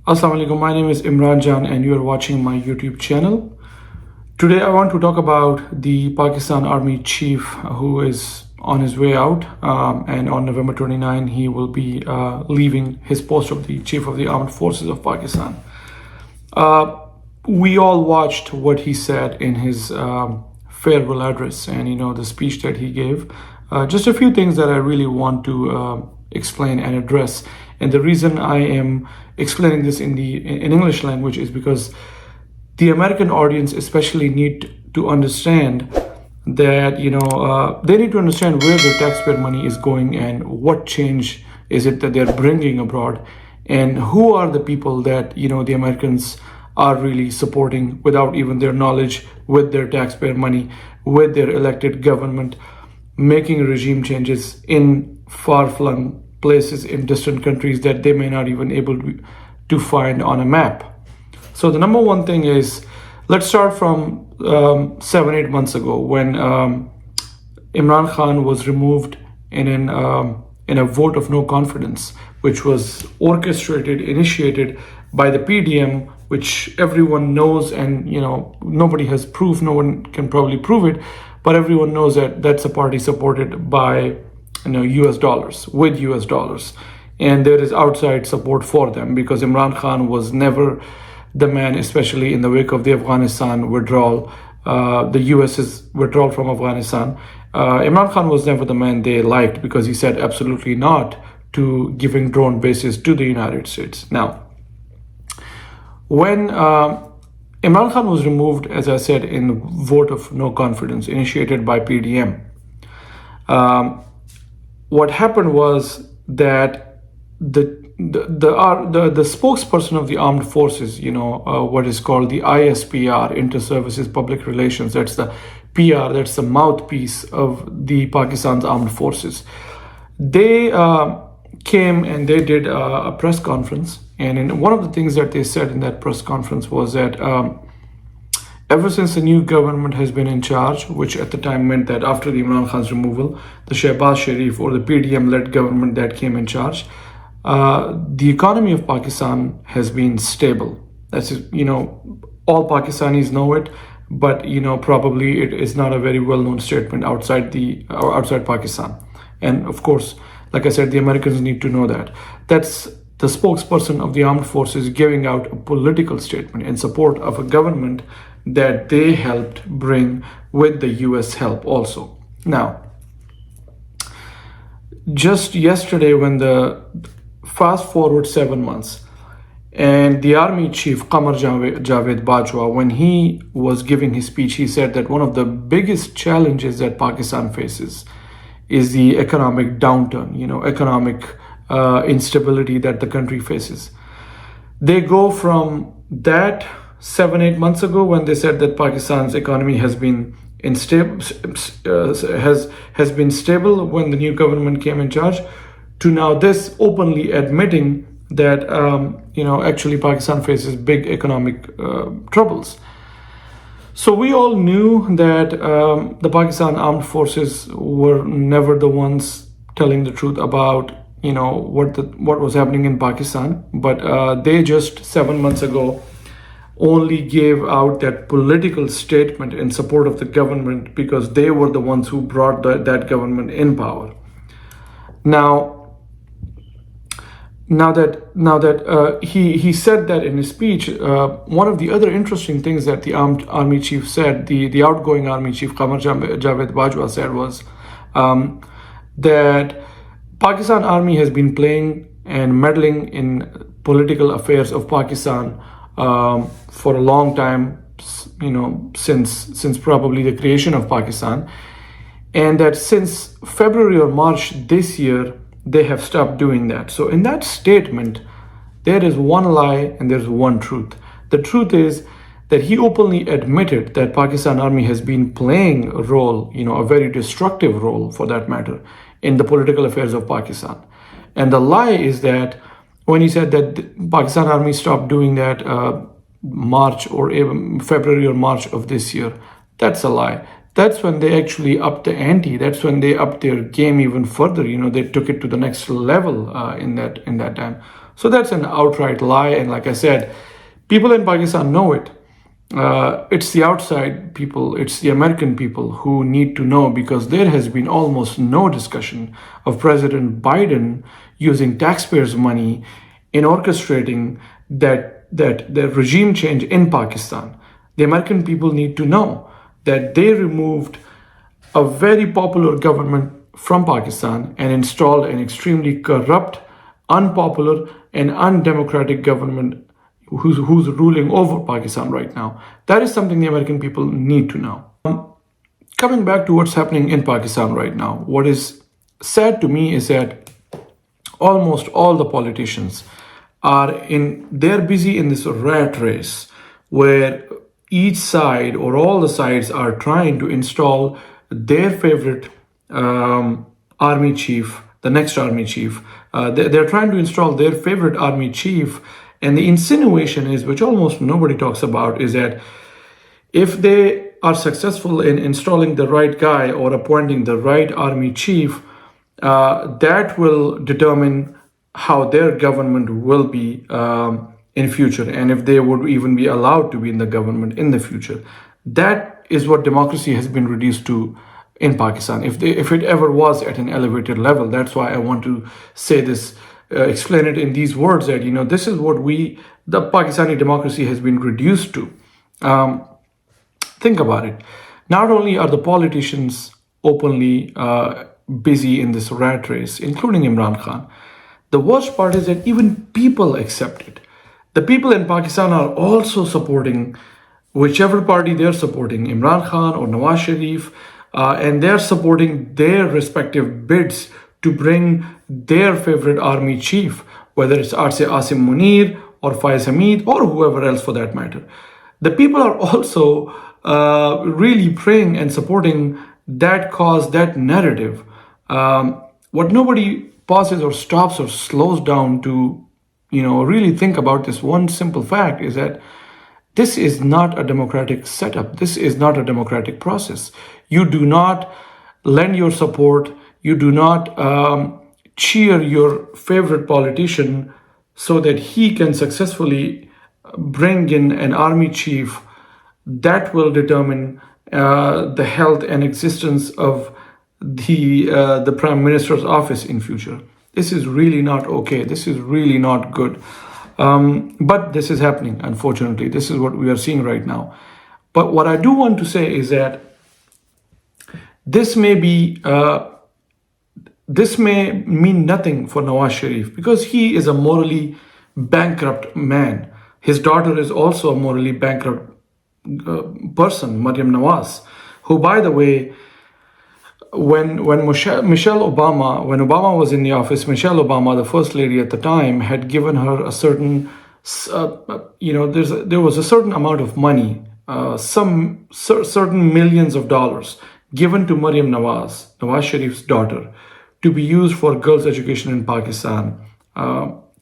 Assalamu alaikum. My name is Imran Khan and you are watching my YouTube channel. Today I want to talk about the Pakistan Army chief who is on his way out, and on November 29 he will be leaving his post of the Chief of the Armed Forces of Pakistan. We all watched what he said in his farewell address and the speech that he gave. Just a few things that I really want to explain and address. And the reason I am explaining this in English language is because the American audience especially need to understand that they need to understand where their taxpayer money is going and what change is it that they're bringing abroad, and who are the people that the Americans are really supporting without even their knowledge, with their taxpayer money, with their elected government, making regime changes in far-flung places in distant countries that they may not even able to find on a map. So the number one thing is, let's start from 7-8 months ago when Imran Khan was removed in a vote of no confidence, which was orchestrated, initiated by the PDM, which everyone knows, and nobody has proof, no one can probably prove it, but everyone knows that that's a party supported by US dollars, with US dollars, and there is outside support for them because Imran Khan was never the man, especially in the wake of the Afghanistan withdrawal, the US's withdrawal from Afghanistan. Imran Khan was never the man they liked because he said absolutely not to giving drone bases to the United States. Now, when Imran Khan was removed, as I said, in the vote of no confidence initiated by PDM, what happened was that the spokesperson of the armed forces, what is called the ISPR, Inter-Services Public Relations, that's the PR, that's the mouthpiece of the Pakistan's armed forces. They came and they did a press conference, and one of the things that they said in that press conference was that ever since the new government has been in charge, which at the time meant that after the Imran Khan's removal, the Shehbaz Sharif or the PDM-led government that came in charge, the economy of Pakistan has been stable. That's all Pakistanis know it, but probably it is not a very well-known statement outside Pakistan. And of course, like I said, the Americans need to know that. That's the spokesperson of the armed forces giving out a political statement in support of a government that they helped bring with the US help also. Now, just yesterday, when fast forward 7 months, and the army chief Qamar Javed Bajwa, when he was giving his speech, he said that one of the biggest challenges that Pakistan faces is the economic downturn, economic instability that the country faces. They go from that 7-8 months ago, when they said that Pakistan's economy has been stable when the new government came in charge, to now this openly admitting that actually Pakistan faces big economic troubles. So we all knew that the Pakistan armed forces were never the ones telling the truth about what was happening in Pakistan, but they just 7 months ago only gave out that political statement in support of the government because they were the ones who brought that government in power. Now that he said that in his speech, one of the other interesting things that the army chief said, the outgoing army chief Qamar Javed Bajwa said, was that Pakistan army has been playing and meddling in political affairs of Pakistan for a long time, since probably the creation of Pakistan, and that since February or March this year, they have stopped doing that. So in that statement, there is one lie and there's one truth. The truth is that he openly admitted that Pakistan army has been playing a role, a very destructive role for that matter, in the political affairs of Pakistan. And the lie is that when he said that the Pakistan army stopped doing that March or even February or March of this year, that's a lie. that's when they actually upped the ante. That's when they upped their game even further. They took it to the next level in that time. So that's an outright lie. And like I said, people in Pakistan know it. It's the outside people, it's the American people who need to know, because there has been almost no discussion of President Biden using taxpayers' money in orchestrating that regime change in Pakistan. The American people need to know that they removed a very popular government from Pakistan and installed an extremely corrupt, unpopular, and undemocratic government who's ruling over Pakistan right now. That is something the American people need to know. Coming back to what's happening in Pakistan right now, what is sad to me is that almost all the politicians they're busy in this rat race where each side or all the sides are trying to install their favorite army chief, the next army chief. They're trying to install their favorite army chief. And the insinuation is, which almost nobody talks about, is that if they are successful in installing the right guy or appointing the right army chief, that will determine how their government will be in future, and if they would even be allowed to be in the government in the future. That is what democracy has been reduced to in Pakistan, if it ever was at an elevated level. That's why I want to say this, explain it in these words, that this is what the Pakistani democracy has been reduced to. Think about it. Not only are the politicians openly busy in this rat race, including Imran Khan, the worst part is that even people accept it. The people in Pakistan are also supporting whichever party they're supporting, Imran Khan or Nawaz Sharif, and they're supporting their respective bids to bring their favorite army chief, whether it's Asim Munir or Faiz Hamid or whoever else for that matter. The people are also really praying and supporting that cause, that narrative. What nobody pauses or stops or slows down to, really think about this one simple fact is that this is not a democratic setup. This is not a democratic process. You do not lend your support. You do not cheer your favorite politician so that he can successfully bring in an army chief that will determine the health and existence of the prime minister's office in future. This is really not okay. This is really not good. But this is happening, unfortunately. This is what we are seeing right now. But what I do want to say is that this may mean nothing for Nawaz Sharif, because he is a morally bankrupt man. His daughter is also a morally bankrupt person, Maryam Nawaz, who, by the way, when Obama was in the office, Michelle Obama, the first lady at the time, had given her a certain, there was a certain amount of money, some certain millions of dollars given to Maryam Nawaz, Nawaz Sharif's daughter, to be used for girls' education in Pakistan.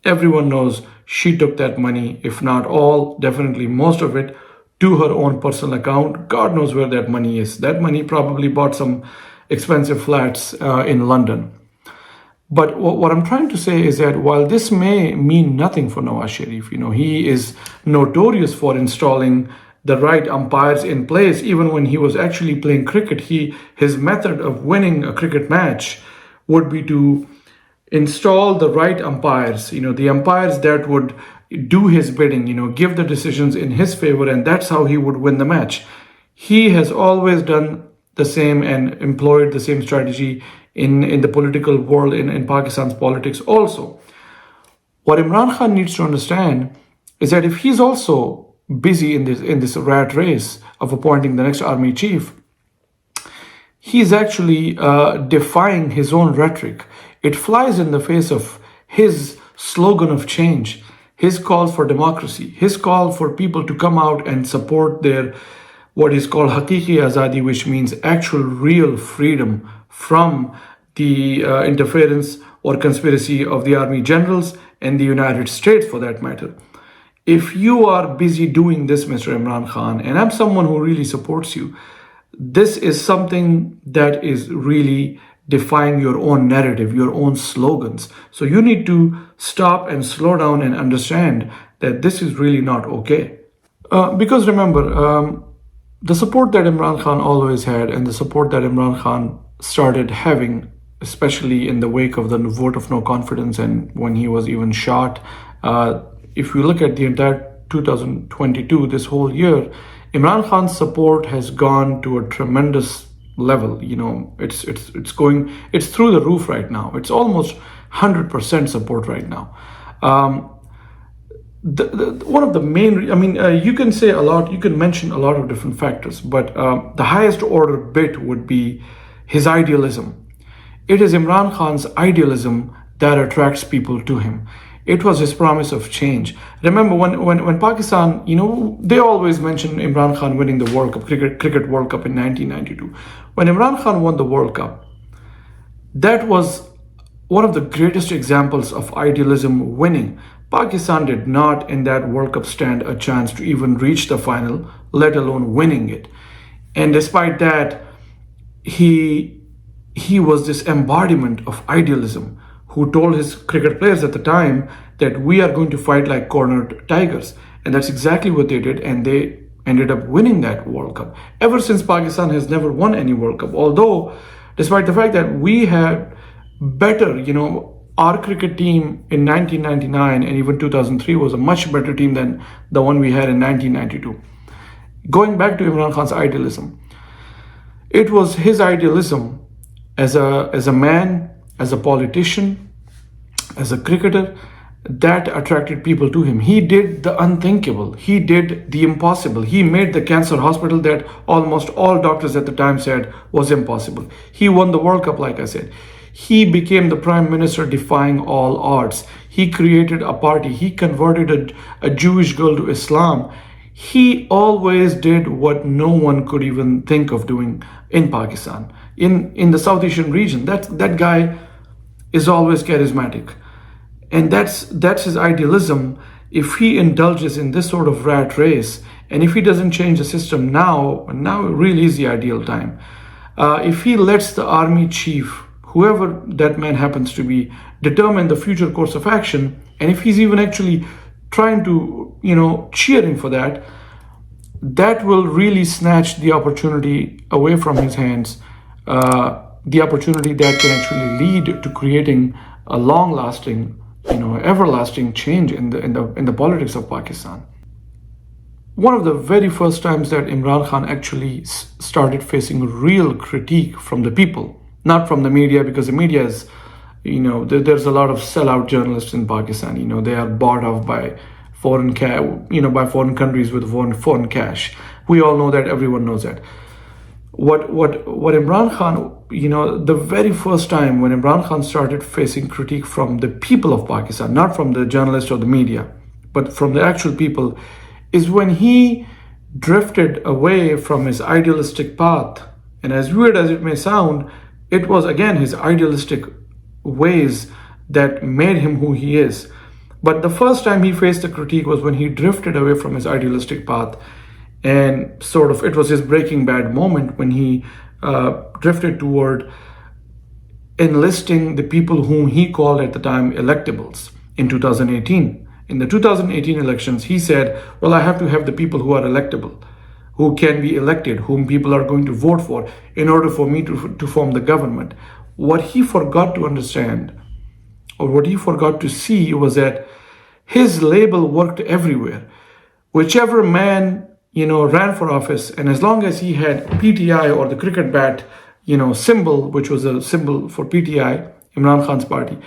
Everyone knows she took that money, if not all, definitely most of it, to her own personal account. God knows where that money is. That money probably bought some expensive flats in London. But what I'm trying to say is that while this may mean nothing for Nawaz Sharif, he is notorious for installing the right umpires in place. Even when he was actually playing cricket, his method of winning a cricket match would be to install the right umpires, the umpires that would do his bidding, give the decisions in his favor, and that's how he would win the match. He has always done the same and employed the same strategy in the political world, in Pakistan's politics also. What Imran Khan needs to understand is that if he's also busy in this rat race of appointing the next army chief, he's actually defying his own rhetoric. It flies in the face of his slogan of change, his call for democracy, his call for people to come out and support their what is called Haqiqi Azadi, which means actual real freedom from the interference or conspiracy of the army generals and the United States for that matter. If you are busy doing this, Mr. Imran Khan, and I'm someone who really supports you, this is something that is really defying your own narrative, your own slogans. So you need to stop and slow down and understand that this is really not okay. Because remember, the support that Imran Khan always had and the support that Imran Khan started having, especially in the wake of the vote of no confidence and when he was even shot, if you look at the entire 2022, this whole year, Imran Khan's support has gone to a tremendous level. You know, it's through the roof right now. It's almost 100% support right now. One of the main, you can say a lot, you can mention a lot of different factors, but the highest order bit would be his idealism. It is Imran Khan's idealism that attracts people to him. It was his promise of change. Remember when Pakistan, they always mention Imran Khan winning the World Cup, cricket World Cup in 1992. When Imran Khan won the World Cup, that was one of the greatest examples of idealism winning. Pakistan did not in that World Cup stand a chance to even reach the final, let alone winning it. And despite that, he was this embodiment of idealism who told his cricket players at the time that we are going to fight like cornered tigers. And that's exactly what they did, and they ended up winning that World Cup. Ever since, Pakistan has never won any World Cup, although despite the fact that we had better, our cricket team in 1999 and even 2003 was a much better team than the one we had in 1992. Going back to Imran Khan's idealism, it was his idealism as a man, as a politician, as a cricketer, that attracted people to him. He did the unthinkable. He did the impossible. He made the cancer hospital that almost all doctors at the time said was impossible. He won the World Cup, like I said. He became the prime minister defying all odds. He created a party. He converted a Jewish girl to Islam. He always did what no one could even think of doing in Pakistan, in the South Asian region. That guy is always charismatic. And that's his idealism. If he indulges in this sort of rat race, and if he doesn't change the system now really is the ideal time. If he lets the army chief, whoever that man happens to be, determine the future course of action, and if he's even actually trying to, cheering for that, that will really snatch the opportunity away from his hands, the opportunity that can actually lead to creating a long-lasting, everlasting change in the politics of Pakistan. One of the very first times that Imran Khan actually started facing real critique from the people, not from the media, because the media is, there's a lot of sellout journalists in Pakistan. They are bought off by foreign countries with foreign cash. We all know that. Everyone knows that. What Imran Khan, the very first time when Imran Khan started facing critique from the people of Pakistan, not from the journalists or the media, but from the actual people, is when he drifted away from his idealistic path. And as weird as it may sound, it was again his idealistic ways that made him who he is. But the first time he faced the critique was when he drifted away from his idealistic path, and it was his Breaking Bad moment when he drifted toward enlisting the people whom he called at the time electables in 2018. In the 2018 elections, he said, well, I have to have the people who are electable, who can be elected, whom people are going to vote for in order for me to form the government. What he forgot to understand, or what he forgot to see, was that his label worked everywhere. Whichever man ran for office, and as long as he had PTI or the cricket bat, symbol, which was a symbol for PTI, Imran Khan's party,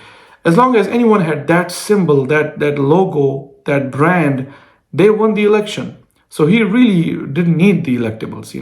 as long as anyone had that symbol, that logo, that brand, they won the election. So he really didn't need the electables,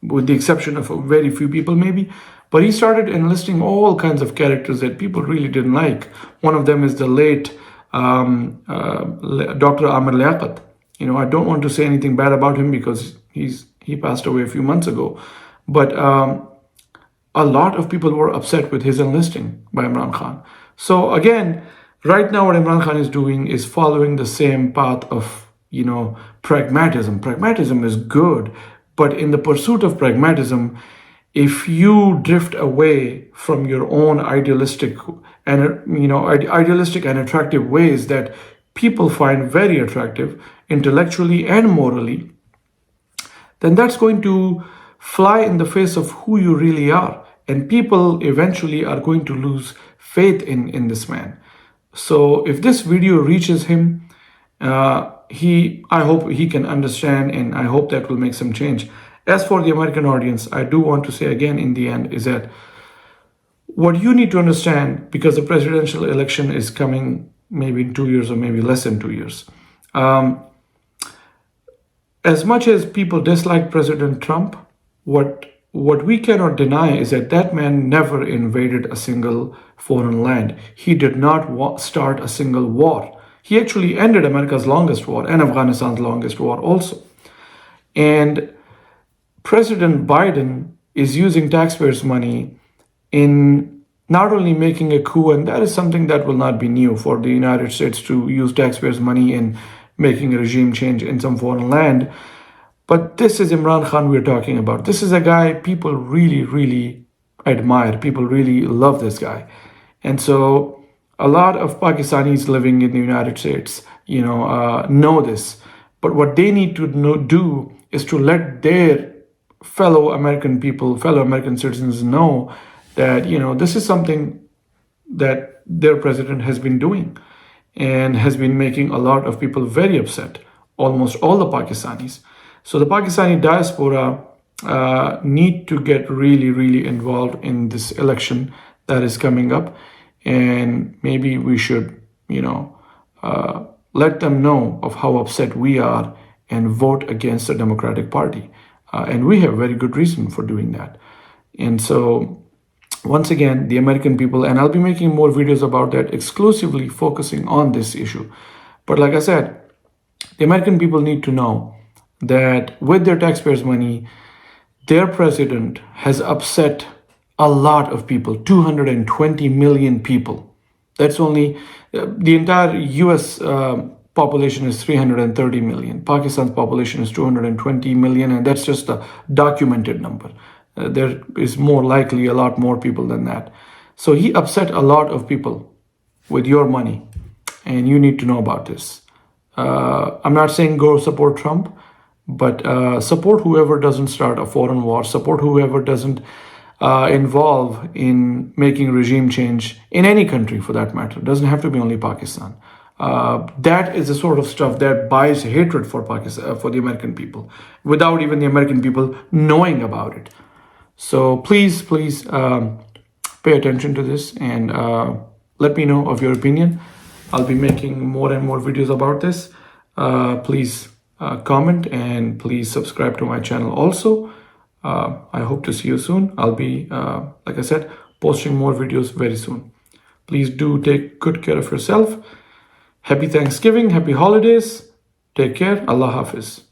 with the exception of very few people maybe. But he started enlisting all kinds of characters that people really didn't like. One of them is the late Dr. Amir Liaqat. I don't want to say anything bad about him because he passed away a few months ago. But a lot of people were upset with his enlisting by Imran Khan. So again, right now what Imran Khan is doing is following the same path of, pragmatism. Pragmatism is good, But in the pursuit of pragmatism, if you drift away from your own idealistic and idealistic and attractive ways that people find very attractive intellectually and morally, then that's going to fly in the face of who you really are. And people eventually are going to lose faith in this man. So if this video reaches him, I hope he can understand, and I hope that will make some change. As for the American audience, I do want to say again in the end is that what you need to understand, because the presidential election is coming maybe in 2 years or maybe less than 2 years. As much as people dislike President Trump, what we cannot deny is that that man never invaded a single foreign land. He did not start a single war. He actually ended America's longest war and Afghanistan's longest war also. And President Biden is using taxpayers' money in not only making a coup, and that is something that will not be new for the United States to use taxpayers' money in making a regime change in some foreign land, but this is Imran Khan we're talking about. This is a guy people really, really admire. People really love this guy. And so a lot of Pakistanis living in the United States, know this. But what they need to do is to let their fellow American people, fellow American citizens know that, this is something that their president has been doing and has been making a lot of people very upset, almost all the Pakistanis. So the Pakistani diaspora need to get really, really involved in this election that is coming up. And maybe we should, let them know of how upset we are and vote against the Democratic Party. And we have very good reason for doing that. And so, once again, the American people, and I'll be making more videos about that, exclusively focusing on this issue. But like I said, the American people need to know that with their taxpayers' money, their president has upset a lot of people, 220 million people. That's only, the entire US population is 330 million. Pakistan's population is 220 million, and that's just a documented number. There is more likely a lot more people than that. So he upset a lot of people with your money, and you need to know about this. I'm not saying go support Trump, but support whoever doesn't start a foreign war, support whoever doesn't involve in making regime change in any country for that matter. It doesn't have to be only Pakistan. That is the sort of stuff that buys hatred for Pakistan, for the American people, without even the American people knowing about it. So please pay attention to this and let me know of your opinion. I'll be making more and more videos about this. Please comment and please subscribe to my channel also. I hope to see you soon. I'll be, like I said, posting more videos very soon. Please do take good care of yourself. Happy Thanksgiving, happy holidays. Take care. Allah Hafiz.